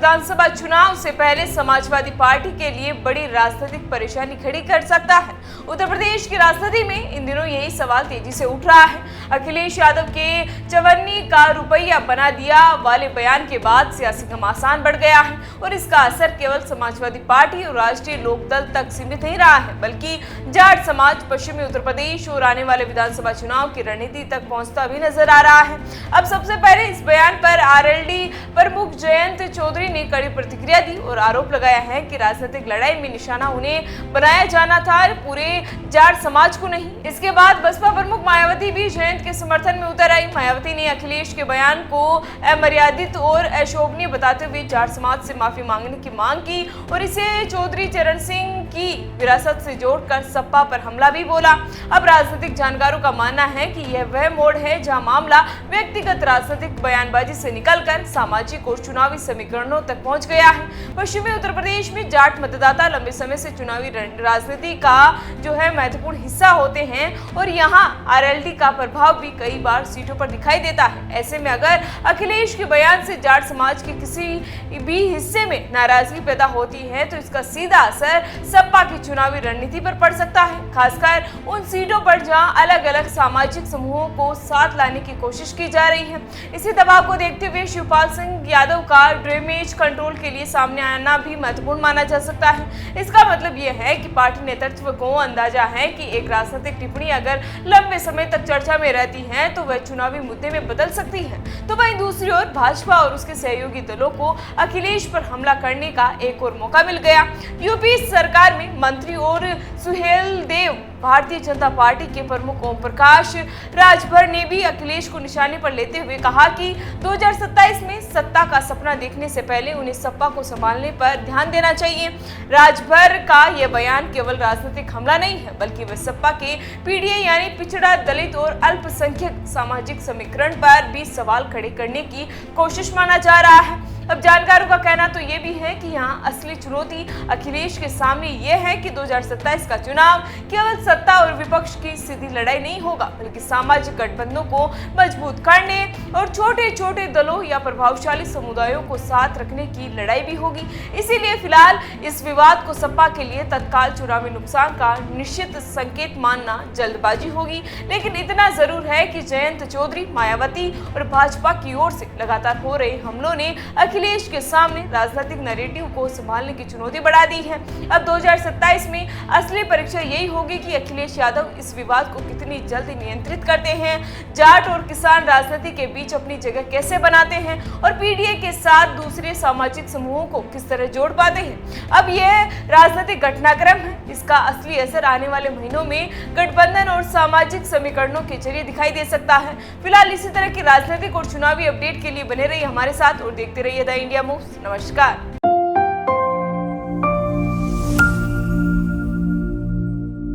विधानसभा चुनाव से पहले समाजवादी पार्टी के लिए बड़ी राजनीतिक परेशानी खड़ी कर सकता है। उत्तर प्रदेश की राजनीति में इन दिनों यही सवाल तेजी से उठ रहा है। अखिलेश यादव के चवन्नी का रुपया बना दिया वाले बयान के बाद सियासी घमासान बढ़ गया है और इसका असर केवल समाजवादी पार्टी और राष्ट्रीय लोकदल तक सीमित नहीं रहा है, बल्कि जाट समाज, पश्चिमी उत्तर प्रदेश और आने वाले विधानसभा चुनाव की रणनीति तक पहुंचता भी नजर आ रहा है। अब सबसे पहले इस बयान पर आरएलडी प्रमुख जयंत चौधरी ने कड़ी प्रतिक्रिया दी और आरोप लगाया है कि राजनीतिक लड़ाई में निशाना उन्हें बनाया जाना था, पूरे जाट समाज को नहीं। इसके बाद बसपा प्रमुख मायावती भी जयंत के समर्थन में उतर आई। मायावती ने अखिलेश के बयान को अमर्यादित और अशोभनीय बताते हुए जाट समाज से माफी मांगने की मांग की और इसे चौधरी चरण सिंह की विरासत से जोड़कर सपा पर हमला भी बोला। अब राजनीतिक जानकारों का मानना है कि यह वह मोड़ है जहां मामला व्यक्तिगत राजनीतिक बयानबाजी से निकलकर सामाजिक और चुनावी समीकरणों तक पहुंच गया है। पश्चिमी उत्तर प्रदेश में जाट मतदाता लंबे समय से चुनावी राजनीति का जो है महत्वपूर्ण हिस्सा होते हैं और यहाँ आरएलडी का प्रभाव भी कई बार सीटों पर दिखाई देता है। ऐसे में अगर अखिलेश के बयान से जाट समाज के किसी भी हिस्से में नाराजगी पैदा होती है तो इसका सीधा असर सपा की चुनावी रणनीति पर पड़ सकता है, खासकर उन सीटों पर जहां अलग अलग सामाजिक समूहों को साथ लाने की कोशिश की जा रही है। इसी दबाव को देखते हुए शिवपाल सिंह यादव का डैमेज कंट्रोल के लिए सामने आना भी महत्वपूर्ण माना जा सकता है। इसका मतलब यह है कि पार्टी नेतृत्व को अंदाजा है कि एक राजनीतिक टिप्पणी अगर लंबे समय तक चर्चा में रहती है तो वह चुनावी मुद्दे में बदल सकती है। तो वहीं दूसरी ओर भाजपा और उसके सहयोगी दलों को अखिलेश पर हमला करने का एक और मौका मिल गया। यूपी सरकार में मंत्री और सुहेल देव, भारतीय जनता पार्टी के प्रमुख ओम प्रकाश राजभर ने भी अखिलेश को निशाने पर लेते हुए कहा कि 2027 में सत्ता का सपना देखने से पहले उन्हें सपा को संभालने पर ध्यान देना चाहिए। राजभर का यह बयान केवल राजनीतिक हमला नहीं है, बल्कि वह सपा के पीडीए यानी पिछड़ा, दलित और अल्पसंख्यक सामाजिक समीकरण पर भी सवाल खड़े करने की कोशिश माना जा रहा है। अब जानकारों का कहना तो ये भी है कि यहाँ असली चुनौती अखिलेश के सामने ये है कि 2027 का चुनाव केवल सत्ता और विपक्ष की सीधी लड़ाई नहीं होगा, बल्कि सामाजिक गठबंधनों को मजबूत करने और छोटे छोटे दलों या प्रभावशाली समुदायों को साथ रखने की लड़ाई भी होगी। इसीलिए फिलहाल इस विवाद को सपा के लिए तत्काल चुनावी नुकसान का निश्चित संकेत मानना जल्दबाजी होगी, लेकिन इतना जरूर है कि जयंत चौधरी, मायावती और भाजपा की ओर से लगातार हो रहे हमलों ने अखिलेश के सामने राजनीतिक नैरेटिव को संभालने की चुनौती बढ़ा दी है। अब 2027 में असली परीक्षा यही होगी कि अखिलेश यादव इस विवाद को कितनी जल्दी नियंत्रित करते हैं, जाट और किसान राजनीति के बीच अपनी जगह कैसे बनाते हैं और पीडीए के साथ दूसरे सामाजिक समूहों को किस तरह जोड़ पाते हैं। अब यह राजनीतिक घटनाक्रम है, इसका असली असर आने वाले महीनों में गठबंधन और सामाजिक समीकरणों के जरिए दिखाई दे सकता है। फिलहाल इसी तरह की राजनीतिक और चुनावी अपडेट के लिए बने रहिए हमारे साथ और देखते रहिए द इंडिया मूव्स। नमस्कार।